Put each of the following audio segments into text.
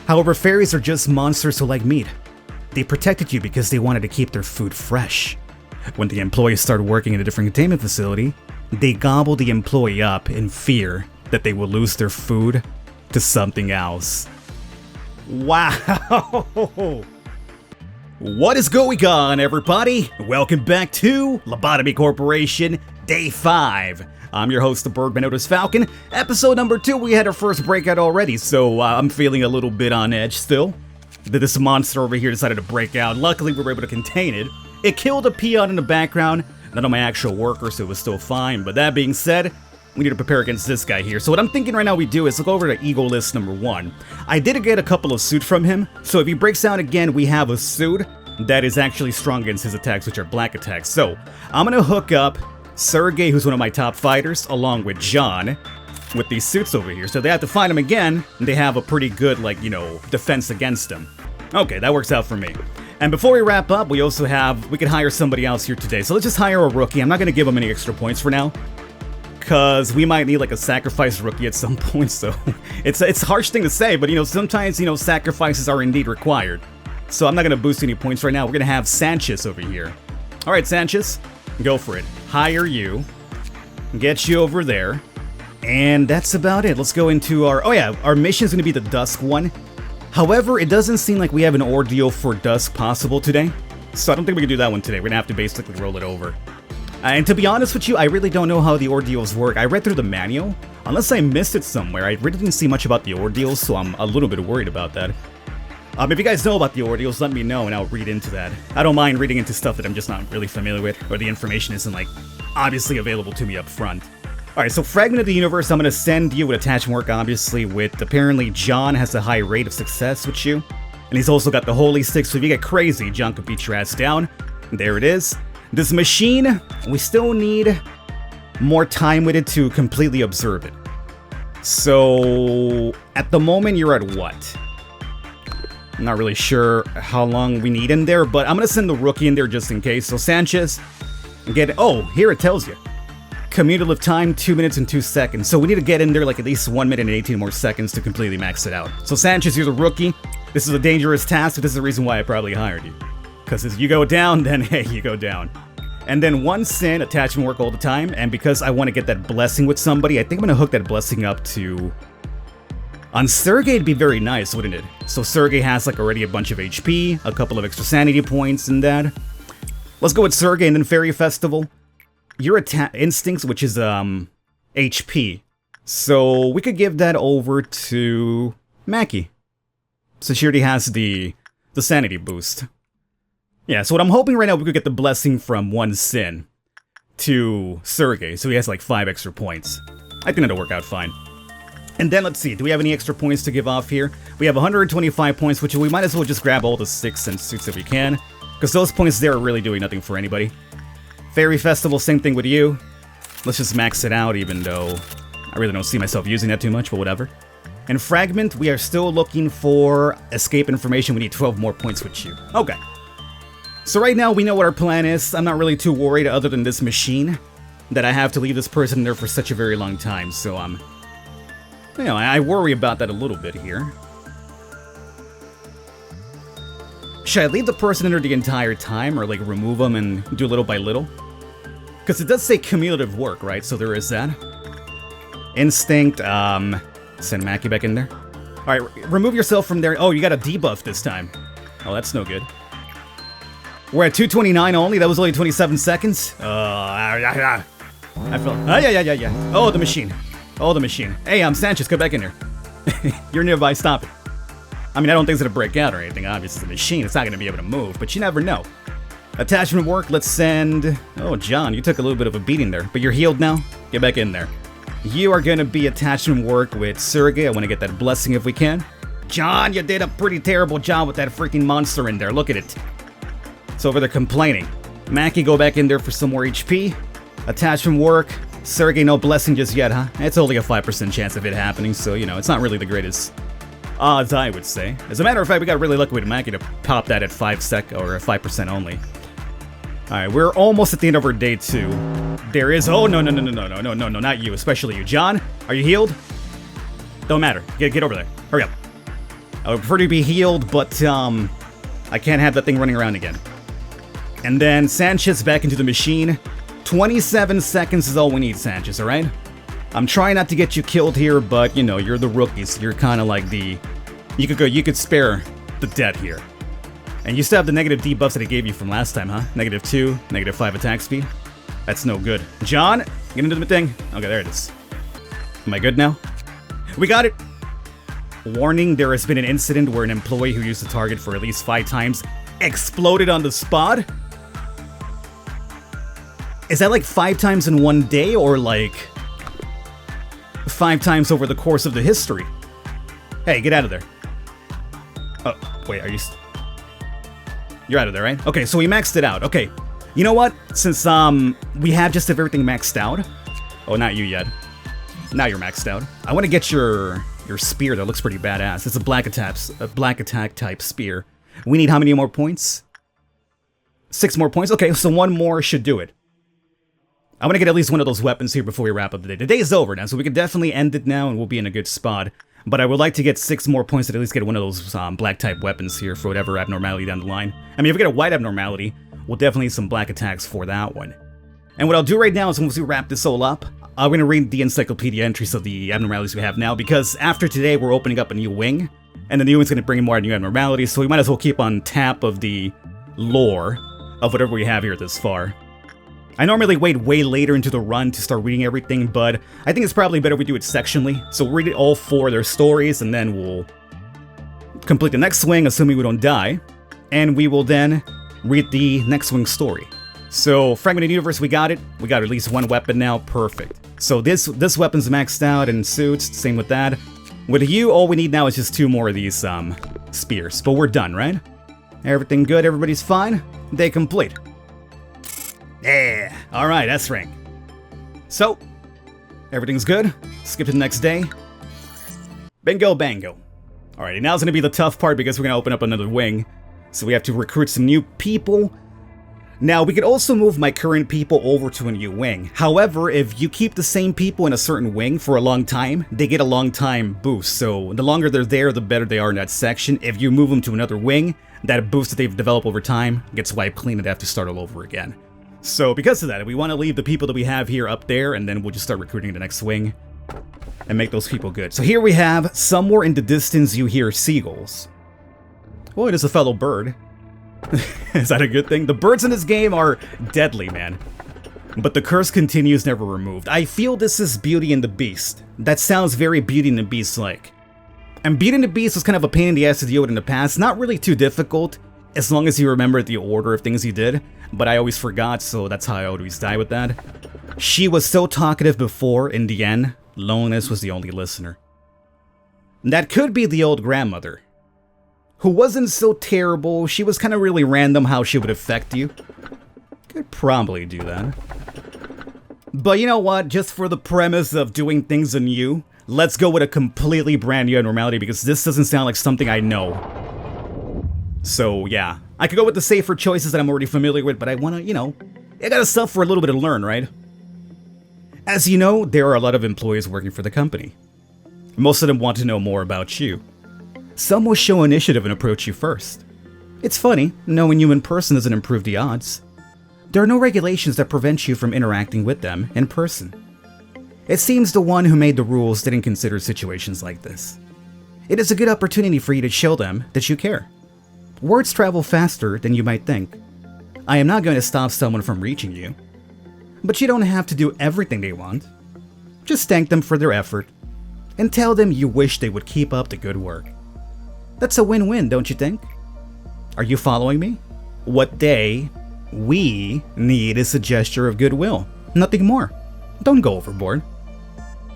However, fairies are just monsters who like meat. They protected you because they wanted to keep their food fresh. When the employees started working in a different containment facility, they gobbled the employee up in fear that they will lose their food to something else. Wow! What is going on, everybody? Welcome back to Lobotomy Corporation, Day 5. I'm your host, the Bergman Notice Falcon. Episode number 2, we had our first breakout already, so I'm feeling a little bit on edge still. This monster over here decided to break out. Luckily, we were able to contain it. It killed a peon in the background, none of my actual workers, so it was still fine. But that being said, we need to prepare against this guy here. So what I'm thinking right now we do is look over to Ego List number 1. I did get a couple of suit from him, so if he breaks out again, we have a suit that is actually strong against his attacks, which are black attacks. So I'm gonna hook up Sergey, who's one of my top fighters, along with John, with these suits over here. So they have to find him again, and they have a pretty good, defense against him. Okay, that works out for me. And before we wrap up, we could hire somebody else here today. So let's just hire a rookie. I'm not gonna give him any extra points for now, because we might need a sacrifice rookie at some point, so it's a harsh thing to say, but sometimes sacrifices are indeed required. So I'm not gonna boost any points right now. We're gonna have Sanchez over here. Alright, Sanchez, go for it. Hire you, get you over there, and that's about it. Let's go into our mission is gonna be the Dusk one. However, it doesn't seem like we have an ordeal for Dusk possible today, so I don't think we can do that one today. We're gonna have to basically roll it over. And to be honest with you, I really don't know how the ordeals work. I read through the manual. Unless I missed it somewhere, I really didn't see much about the ordeals, so I'm a little bit worried about that. If you guys know about the ordeals, let me know and I'll read into that. I don't mind reading into stuff that I'm just not really familiar with, or the information isn't, obviously available to me up front. Alright, so Fragment of the Universe, I'm gonna send you with attachment work, obviously, with apparently John has a high rate of success with you. And he's also got the Holy Stick, so if you get crazy, John could beat your ass down. There it is. This machine, we still need more time with it to completely observe it. So, at the moment, you're at what? I'm not really sure how long we need in there, but I'm gonna send the rookie in there just in case. So Sanchez, here it tells you. Cumulative time, 2 minutes and 2 seconds. So we need to get in there at least 1 minute and 18 more seconds to completely max it out. So Sanchez, you're the rookie. This is a dangerous task, but this is the reason why I probably hired you. Because as you go down, then hey, you go down. And then 1 sin, attachment work all the time, and because I want to get that blessing with somebody, I think I'm gonna hook that blessing up to... On Sergey, it'd be very nice, wouldn't it? So Sergey has already a bunch of HP, a couple of extra sanity points and that. Let's go with Sergey and then Fairy Festival. Your instincts, which is HP. So we could give that over to Mackie. So she already has the sanity boost. Yeah, so what I'm hoping right now, we could get the blessing from 1 sin to Sergey, so he has 5 extra points. I think that'll work out fine. And then let's see, do we have any extra points to give off here? We have 125 points, which we might as well just grab all the 6 and suits if we can, because those points there are really doing nothing for anybody. Fairy Festival, same thing with you. Let's just max it out, even though I really don't see myself using that too much, but whatever. And Fragment, we are still looking for escape information. We need 12 more points with you. Okay. So right now we know what our plan is. I'm not really too worried other than this machine, that I have to leave this person there for such a very long time, so I worry about that a little bit here. Should I leave the person in there the entire time, or remove them and do little by little? Because it does say cumulative work, right? So there is that. Instinct, send Mackie back in there. Alright, remove yourself from there. Oh, you got a debuff this time. Oh, that's no good. We're at 229 only, that was only 27 seconds. I feel... yeah. Oh, the machine. Oh, the machine. Hey, Sanchez, come back in here. You're nearby, stop it. I don't think it's gonna break out or anything, obviously. The machine, it's not gonna be able to move, but you never know. Attachment work, let's send... Oh, John, you took a little bit of a beating there, but you're healed now. Get back in there. You are gonna be attachment work with Sergey. I want to get that blessing if we can. John, you did a pretty terrible job with that freaking monster in there. Look at it. It's over there complaining. Mackie, go back in there for some more HP. Attachment work. Sergey, no blessing just yet, huh? It's only a 5% chance of it happening, so, it's not really the greatest odds, I would say. As a matter of fact, we got really lucky with Mackie to pop that at 5% only. Alright, we're almost at the end of our day 2. There is... Oh, no, not you, especially you. John, are you healed? Don't matter. Get over there. Hurry up. I would prefer to be healed, but I can't have that thing running around again. And then Sanchez back into the machine. 27 seconds is all we need, Sanchez, alright? I'm trying not to get you killed here, but, you know, you're the rookies. You're kind of like the... You could spare the dead here. And you still have the negative debuffs that I gave you from last time, huh? -2, -5 attack speed. That's no good. John, get into the thing. Okay, there it is. Am I good now? We got it! Warning, there has been an incident where an employee who used the target for at least 5 times exploded on the spot? Is that like 5 times in one day, or like 5 times over the course of the history? Hey, get out of there. Oh, wait, are you... You're out of there, right? Okay, so we maxed it out. Okay, you know what? Since we have just everything maxed out... Oh, not you yet. Now you're maxed out. I want to get your spear. That looks pretty badass. It's a black attack type spear. We need how many more points? 6 more points? Okay, so 1 more should do it. I want to get at least one of those weapons here before we wrap up the day. The day is over now, so we can definitely end it now and we'll be in a good spot. But I would like to get 6 more points to at least get one of those black-type weapons here for whatever abnormality down the line. I mean, if we get a white abnormality, we'll definitely need some black attacks for that one. And what I'll do right now is once we wrap this all up, I'm going to read the encyclopedia entries of the abnormalities we have now, because after today, we're opening up a new wing, and the new wing's going to bring more new abnormalities, so we might as well keep on tap of the lore of whatever we have here this far. I normally wait way later into the run to start reading everything, but I think it's probably better we do it sectionally. So we'll read it all 4 their stories, and then we'll complete the next swing, assuming we don't die. And we will then read the next swing story. So, Fragmented Universe, we got it. We got at least 1 weapon now, perfect. So this weapon's maxed out and suits, same with that. With you, all we need now is just 2 more of these spears, but we're done, right? Everything good, everybody's fine? Day complete. Yeah, alright, that's rank. So, everything's good. Skip to the next day. Bingo bango. Alright, now's gonna be the tough part because we're gonna open up another wing. So we have to recruit some new people. Now, we could also move my current people over to a new wing. However, if you keep the same people in a certain wing for a long time, they get a long time boost. So the longer they're there, the better they are in that section. If you move them to another wing, that boost that they've developed over time gets wiped clean and they have to start all over again. So because of that, we want to leave the people that we have here up there, and then we'll just start recruiting the next wing and make those people good. So here we have, somewhere in the distance you hear seagulls. Well, it is a fellow bird. Is that a good thing? The birds in this game are deadly, man. But the curse continues, never removed. I feel this is Beauty and the Beast. That sounds very Beauty and the Beast-like. And Beauty and the Beast was kind of a pain in the ass to deal with in the past. Not really too difficult, as long as you remember the order of things you did. But I always forgot, so that's how I always die with that. She was so talkative before, in the end, loneliness was the only listener. That could be the old grandmother, who wasn't so terrible. She was kind of really random how she would affect you. Could probably do that. But you know what? Just for the premise of doing things anew, let's go with a completely brand new abnormality, because this doesn't sound like something I know. So yeah, I could go with the safer choices that I'm already familiar with, but I want to, you know, I gotta suffer a little bit to learn, right? As you know, there are a lot of employees working for the company. Most of them want to know more about you. Some will show initiative and approach you first. It's funny, knowing you in person doesn't improve the odds. There are no regulations that prevent you from interacting with them in person. It seems the one who made the rules didn't consider situations like this. It is a good opportunity for you to show them that you care. Words travel faster than you might think. I am not going to stop someone from reaching you. But you don't have to do everything they want. Just thank them for their effort, and tell them you wish they would keep up the good work. That's a win-win, don't you think? Are you following me? What we need is a gesture of goodwill, nothing more. Don't go overboard.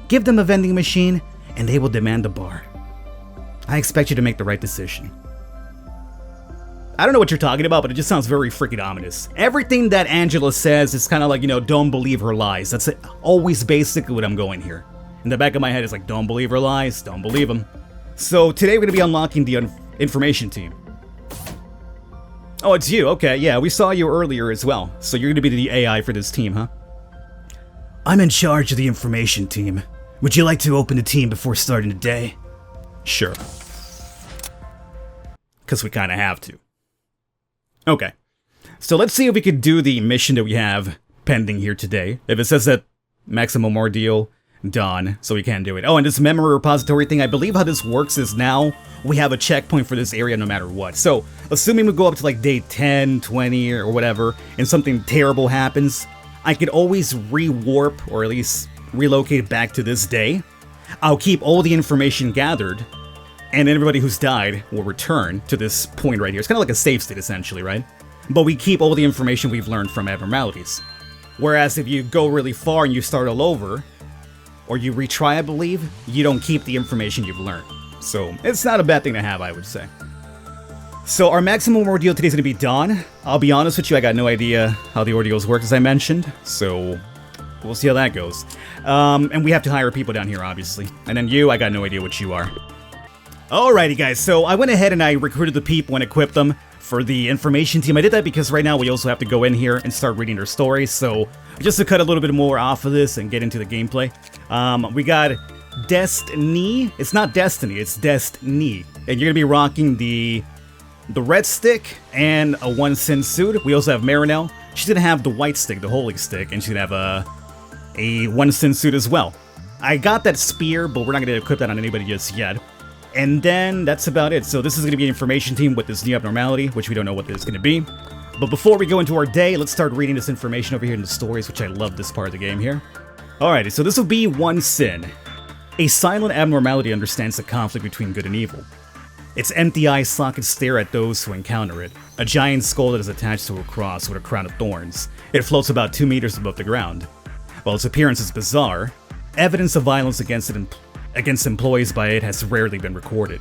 Give them a vending machine, and they will demand a bar. I expect you to make the right decision. I don't know what you're talking about, but it just sounds very freaking ominous. Everything that Angela says is kind of like, you know, don't believe her lies. That's always basically what I'm going here. In the back of my head, it's like, don't believe her lies, don't believe them. So today we're going to be unlocking the information team. Oh, it's you. Okay, yeah, we saw you earlier as well. So you're going to be the AI for this team, huh? I'm in charge of the information team. Would you like to open the team before starting the day? Sure. because we kind of have to. Okay, so let's see if we could do the mission that we have pending here today. If it says that maximum ordeal, done, so we can't do it. Oh, and this memory repository thing, I believe how this works is now we have a checkpoint for this area no matter what. So, assuming we go up to like day 10, 20, or whatever, and something terrible happens, I could always re-warp, or at least relocate back to this day. I'll keep all the information gathered, and everybody who's died will return to this point right here. It's kind of like a save state, essentially, right? But we keep all the information we've learned from abnormalities. Whereas if you go really far and you start all over, or you retry, I believe, you don't keep the information you've learned. So, it's not a bad thing to have, I would say. So, our maximum ordeal today is going to be dawn. I'll be honest with you, I got no idea how the ordeals work, as I mentioned. So, we'll see how that goes. And we have to hire people down here, obviously. And then you, I got no idea what you are. Alrighty, guys, so I went ahead and I recruited the people and equipped them for the information team. I did that because right now we also have to go in here and start reading their stories. So, just to cut a little bit more off of this and get into the gameplay, we got Destiny. It's not Destiny, it's Destiny. And you're gonna be rocking the red stick and a 1 sin suit. We also have Marinelle. She's gonna have the white stick, the holy stick, and she's gonna have a 1 sin suit as well. I got that spear, but we're not gonna equip that on anybody just yet. And then that's about it. So this is gonna be an information team with this new abnormality, which we don't know what this is gonna be. But before we go into our day, let's start reading this information over here in the stories, which I love this part of the game here. Alrighty, so this will be 1 sin. A silent abnormality understands the conflict between good and evil. Its empty eye sockets stare at those who encounter it. A giant skull that is attached to a cross with a crown of thorns. It floats about 2 meters above the ground. While its appearance is bizarre, evidence of violence against employees by it has rarely been recorded.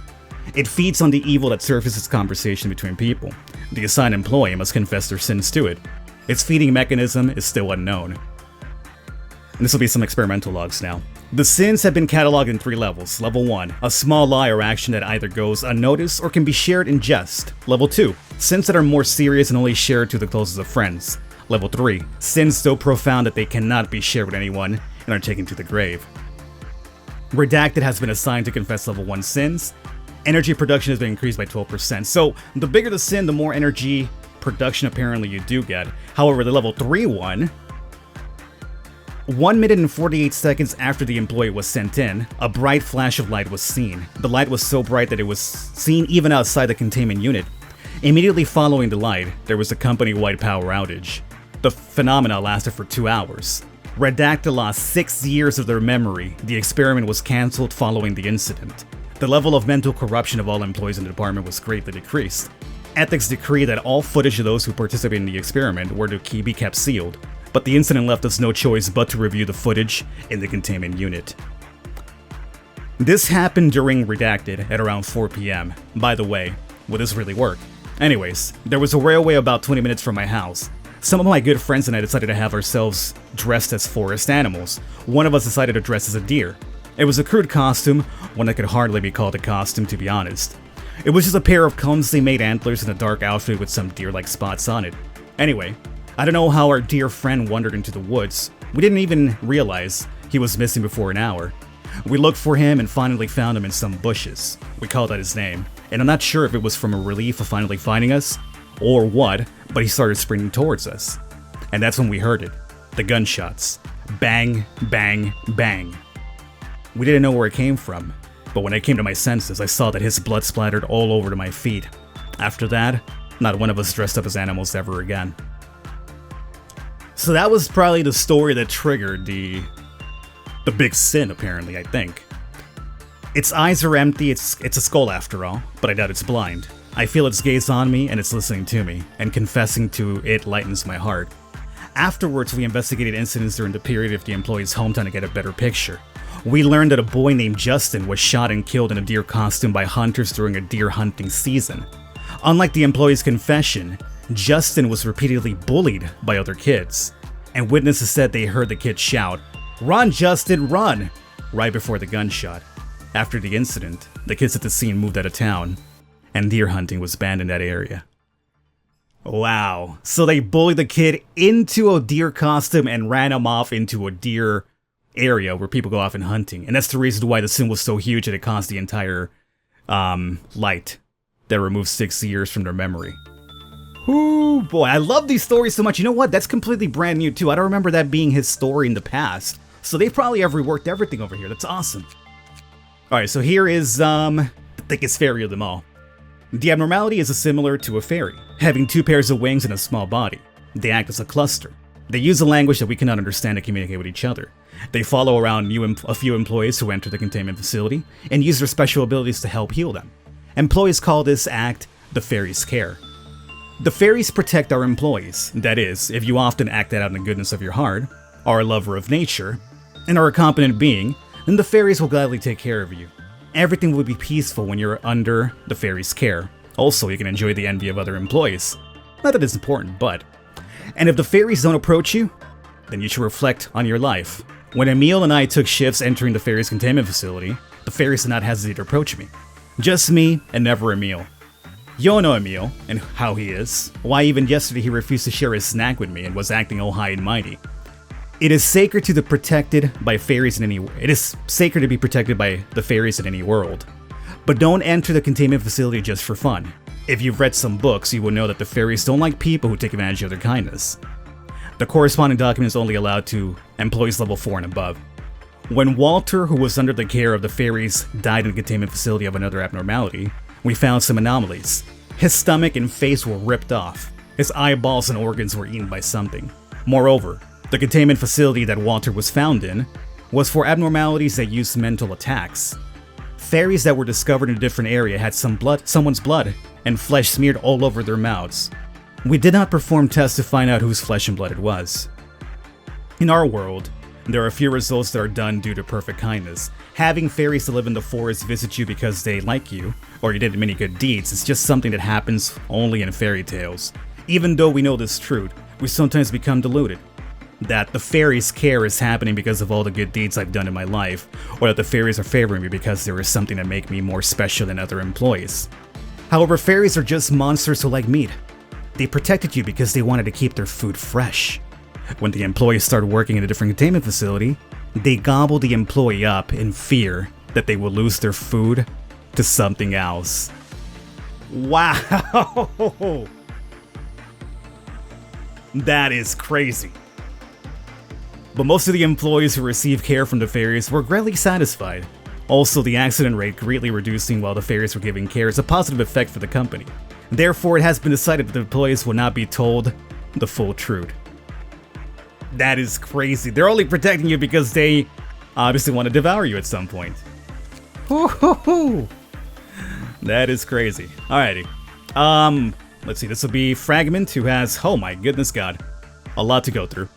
It feeds on the evil that surfaces conversation between people. The assigned employee must confess their sins to it. Its feeding mechanism is still unknown. And this will be some experimental logs now. The sins have been cataloged in 3 levels. Level 1, a small lie or action that either goes unnoticed or can be shared in jest. Level 2, sins that are more serious and only shared to the closest of friends. Level 3, sins so profound that they cannot be shared with anyone and are taken to the grave. Redacted has been assigned to confess level 1 sins. Energy production has been increased by 12%. So the bigger the sin, the more energy production apparently you do get. However, the level 3 one, 1 minute and 48 seconds after the employee was sent in, a bright flash of light was seen. The light was so bright that it was seen even outside the containment unit. Immediately following the light, there was a company-wide power outage. The phenomena lasted for 2 hours. Redacted lost 6 years of their memory. The experiment was cancelled following the incident. The level of mental corruption of all employees in the department was greatly decreased. Ethics decreed that all footage of those who participated in the experiment were to be kept sealed, but the incident left us no choice but to review the footage in the containment unit. This happened during Redacted at around 4 PM. By the way, will this really work? Anyways, there was a railway about 20 minutes from my house. Some of my good friends and I decided to have ourselves dressed as forest animals. One of us decided to dress as a deer. It was a crude costume, one that could hardly be called a costume, to be honest. It was just a pair of clumsily made antlers and a dark outfit with some deer-like spots on it. Anyway, I don't know how our dear friend wandered into the woods. We didn't even realize he was missing before an hour. We looked for him and finally found him in some bushes. We called out his name, and I'm not sure if it was from a relief of finally finding us, or what, but he started sprinting towards us. And that's when we heard it. The gunshots. Bang, bang, bang. We didn't know where it came from, but when I came to my senses, I saw that his blood splattered all over to my feet. After that, not one of us dressed up as animals ever again. So that was probably the story that triggered the big sin, apparently, I think. Its eyes are empty, it's a skull after all, but I doubt it's blind. I feel its gaze on me, and it's listening to me, and confessing to it lightens my heart. Afterwards, we investigated incidents during the period of the employee's hometown to get a better picture. We learned that a boy named Justin was shot and killed in a deer costume by hunters during a deer hunting season. Unlike the employee's confession, Justin was repeatedly bullied by other kids, and witnesses said they heard the kid shout, "Run, Justin, run!" right before the gunshot. After the incident, the kids at the scene moved out of town, and deer hunting was banned in that area. Wow, so they bullied the kid into a deer costume and ran him off into a deer area where people go off and hunting, and that's the reason why the sin was so huge that it caused the entire light that removes 6 years from their memory. Ooh, boy, I love these stories so much. You know what? That's completely brand new, too. I don't remember that being his story in the past. So they've probably reworked everything over here. That's awesome. Alright, so here is, the thickest fairy of them all. The Abnormality is similar to a fairy, having 2 pairs of wings and a small body. They act as a cluster. They use a language that we cannot understand to communicate with each other. They follow around a few employees who enter the containment facility and use their special abilities to help heal them. Employees call this act the fairy's care. The fairies protect our employees. That is, if you often act out in the goodness of your heart, are a lover of nature, and are a competent being, then the fairies will gladly take care of you. Everything will be peaceful when you're under the fairy's care. Also, you can enjoy the envy of other employees. Not that it's important, but... And if the fairies don't approach you, then you should reflect on your life. When Emil and I took shifts entering the fairies' containment facility, the fairies did not hesitate to approach me. Just me and never Emil. You know Emil, and how he is. Why even yesterday he refused to share his snack with me and was acting all high and mighty. It is sacred to be protected by fairies in any. It is sacred to be protected by the fairies in any world. But don't enter the containment facility just for fun. If you've read some books, you will know that the fairies don't like people who take advantage of their kindness. The corresponding document is only allowed to employees level 4 and above. When Walter, who was under the care of the fairies, died in the containment facility of another abnormality, we found some anomalies. His stomach and face were ripped off. His eyeballs and organs were eaten by something. Moreover, the containment facility that Walter was found in was for abnormalities that used mental attacks. Fairies that were discovered in a different area had someone's blood and flesh smeared all over their mouths. We did not perform tests to find out whose flesh and blood it was. In our world, there are few results that are done due to perfect kindness. Having fairies that live in the forest visit you because they like you, or you did many good deeds, is just something that happens only in fairy tales. Even though we know this truth, we sometimes become deluded. That the fairies' care is happening because of all the good deeds I've done in my life, or that the fairies are favoring me because there is something that makes me more special than other employees. However, fairies are just monsters who like meat. They protected you because they wanted to keep their food fresh. When the employees started working in a different containment facility, they gobbled the employee up in fear that they will lose their food to something else. Wow! That is crazy. But most of the employees who received care from the fairies were greatly satisfied. Also, the accident rate greatly reducing while the fairies were giving care is a positive effect for the company. Therefore, it has been decided that the employees will not be told the full truth. That is crazy. They're only protecting you because they obviously want to devour you at some point. Woo-hoo-hoo. That is crazy. Alrighty. Let's see. This will be Fragment, who has, oh my goodness god, a lot to go through.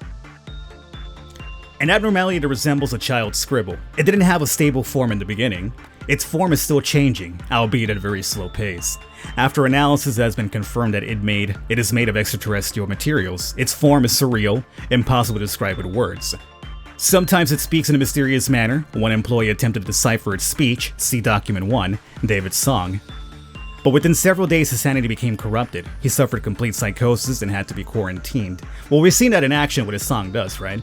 An abnormality that resembles a child's scribble. It didn't have a stable form in the beginning. Its form is still changing, albeit at a very slow pace. After analysis, it has been confirmed that it is made of extraterrestrial materials. Its form is surreal, impossible to describe with words. Sometimes it speaks in a mysterious manner. One employee attempted to decipher its speech, see document 1, David's song. But within several days, his sanity became corrupted. He suffered complete psychosis and had to be quarantined. Well, we've seen that in action what his song does, right?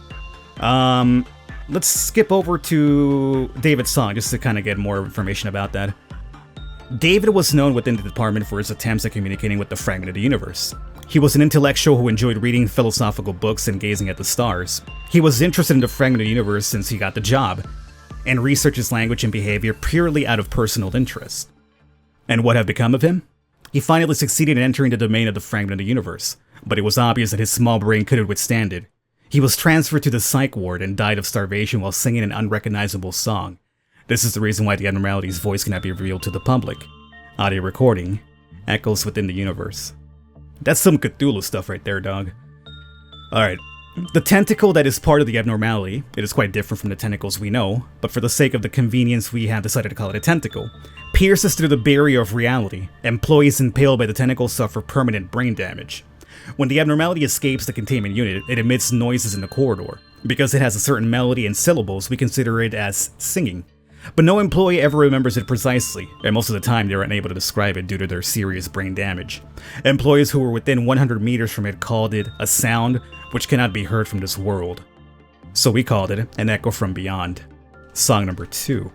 Let's skip over to David's song just to kind of get more information about that. David was known within the department for his attempts at communicating with the fragment of the universe. He was an intellectual who enjoyed reading philosophical books and gazing at the stars. He was interested in the fragment of the universe since he got the job, and researched his language and behavior purely out of personal interest. And what had become of him? He finally succeeded in entering the domain of the fragment of the universe, but it was obvious that his small brain couldn't withstand it. He was transferred to the psych ward and died of starvation while singing an unrecognizable song. This is the reason why the abnormality's voice cannot be revealed to the public. Audio recording echoes within the universe. That's some Cthulhu stuff right there, dog. Alright. The tentacle that is part of the abnormality, it is quite different from the tentacles we know, but for the sake of the convenience we have decided to call it a tentacle, pierces through the barrier of reality. Employees impaled by the tentacle suffer permanent brain damage. When the abnormality escapes the containment unit, it emits noises in the corridor. Because it has a certain melody and syllables, we consider it as singing. But no employee ever remembers it precisely, and most of the time they are unable to describe it due to their serious brain damage. Employees who were within 100 meters from it called it a sound which cannot be heard from this world. So we called it an echo from beyond. Song number 2.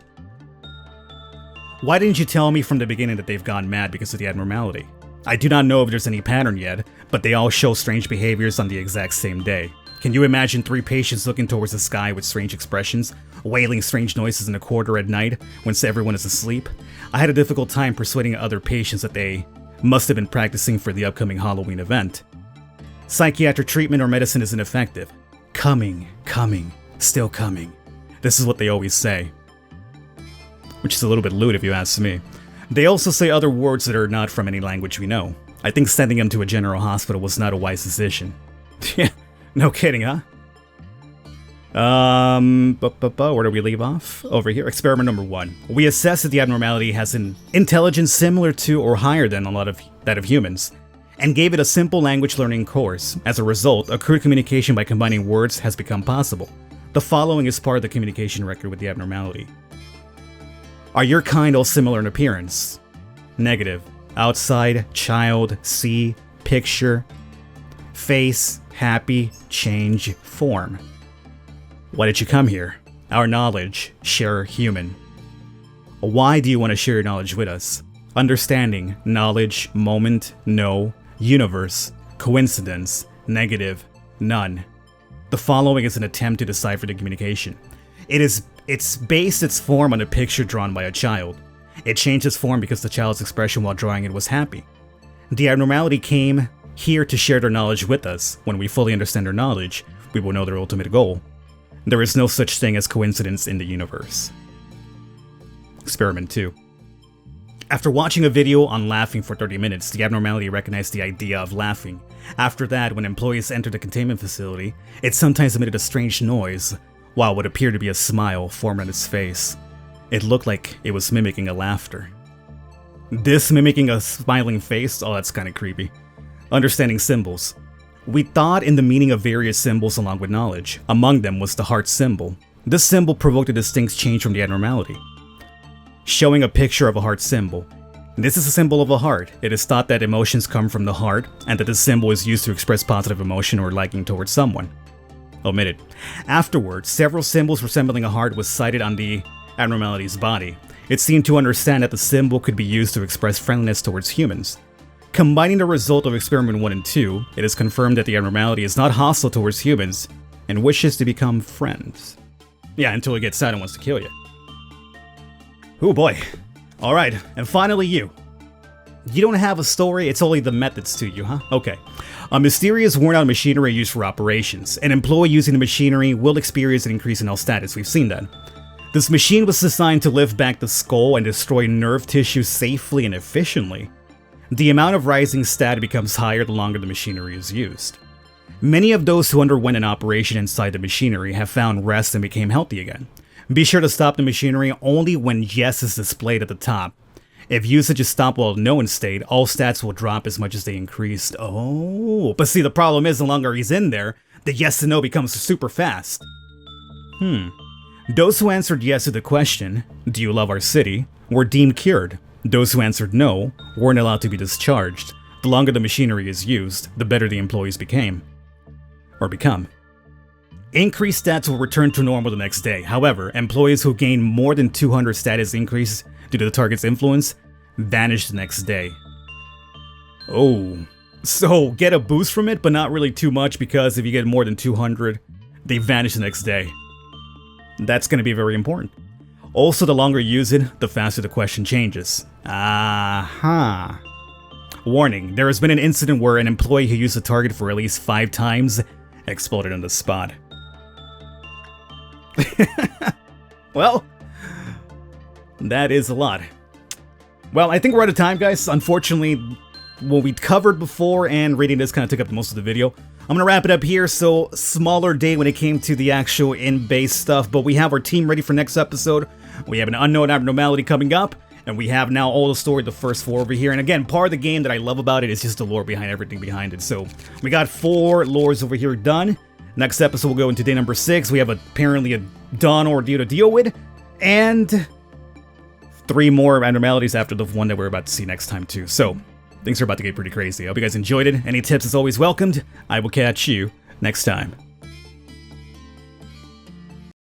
Why didn't you tell me from the beginning that they've gone mad because of the abnormality? I do not know if there's any pattern yet, but they all show strange behaviors on the exact same day. Can you imagine 3 patients looking towards the sky with strange expressions, wailing strange noises in a corridor at night when everyone is asleep? I had a difficult time persuading other patients that they must have been practicing for the upcoming Halloween event. Psychiatric treatment or medicine isn't effective. Coming, still coming. This is what they always say. Which is a little bit lewd if you ask me. They also say other words that are not from any language we know. I think sending him to a general hospital was not a wise decision. Yeah, no kidding, huh? Where do we leave off? Over here, experiment number 1. We assessed that the abnormality has an intelligence similar to or higher than a lot of that of humans, and gave it a simple language learning course. As a result, a crude communication by combining words has become possible. The following is part of the communication record with the abnormality. Are your kind all similar in appearance? Negative. Outside, child, see, picture, face, happy, change, form. Why did you come here? Our knowledge, share human. Why do you want to share your knowledge with us? Understanding, knowledge, moment, no, universe, coincidence, negative, none. The following is an attempt to decipher the communication. It's based its form on a picture drawn by a child. It changed its form because the child's expression while drawing it was happy. The abnormality came here to share their knowledge with us. When we fully understand their knowledge, we will know their ultimate goal. There is no such thing as coincidence in the universe. Experiment 2. After watching a video on laughing for 30 minutes, the abnormality recognized the idea of laughing. After that, when employees entered the containment facility, it sometimes emitted a strange noise, while what appeared to be a smile formed on its face. It looked like it was mimicking a laughter. This mimicking a smiling face? Oh, that's kinda creepy. Understanding symbols. We thought in the meaning of various symbols along with knowledge. Among them was the heart symbol. This symbol provoked a distinct change from the abnormality, showing a picture of a heart symbol. This is a symbol of a heart. It is thought that emotions come from the heart, and that this symbol is used to express positive emotion or liking towards someone. Omitted. Afterwards, several symbols resembling a heart was sighted on the abnormality's body. It seemed to understand that the symbol could be used to express friendliness towards humans. Combining the result of experiment 1 and 2, it is confirmed that the abnormality is not hostile towards humans and wishes to become friends. Yeah, until it gets sad and wants to kill you. Oh boy. Alright, and finally you. You don't have a story, it's only the methods to you, huh? Okay. A mysterious worn-out machinery used for operations. An employee using the machinery will experience an increase in health status. We've seen that. This machine was designed to lift back the skull and destroy nerve tissue safely and efficiently. The amount of rising stat becomes higher the longer the machinery is used. Many of those who underwent an operation inside the machinery have found rest and became healthy again. Be sure to stop the machinery only when yes is displayed at the top. If usage is stopped while no one stayed, all stats will drop as much as they increased. Oh, but see, the problem is the longer he's in there, the yes and no becomes super fast. Those who answered yes to the question, do you love our city, were deemed cured. Those who answered no weren't allowed to be discharged. The longer the machinery is used, the better the employees became. Or become. Increased stats will return to normal the next day. However, employees who gain more than 200 status increase due to the target's influence vanish the next day. Oh, so get a boost from it, but not really too much, because if you get more than 200, they vanish the next day. That's going to be very important. Also, the longer you use it, the faster the question changes. Aha. Warning, there has been an incident where an employee who used the target for at least 5 times exploded on the spot. Well, that is a lot. Well, I think we're out of time, guys. Unfortunately, what we covered before and reading this kind of took up most of the video. I'm going to wrap it up here, so smaller day when it came to the actual in-base stuff, but we have our team ready for next episode. We have an unknown abnormality coming up, and we have now all the story, the first 4 over here. And again, part of the game that I love about it is just the lore behind everything behind it. So we got 4 lores over here done. Next episode, we'll go into day number 6. We have apparently a dawn ordeal to deal with, and 3 more abnormalities after the one that we're about to see next time too. So things are about to get pretty crazy. I hope you guys enjoyed it. Any tips is always welcomed. I will catch you next time.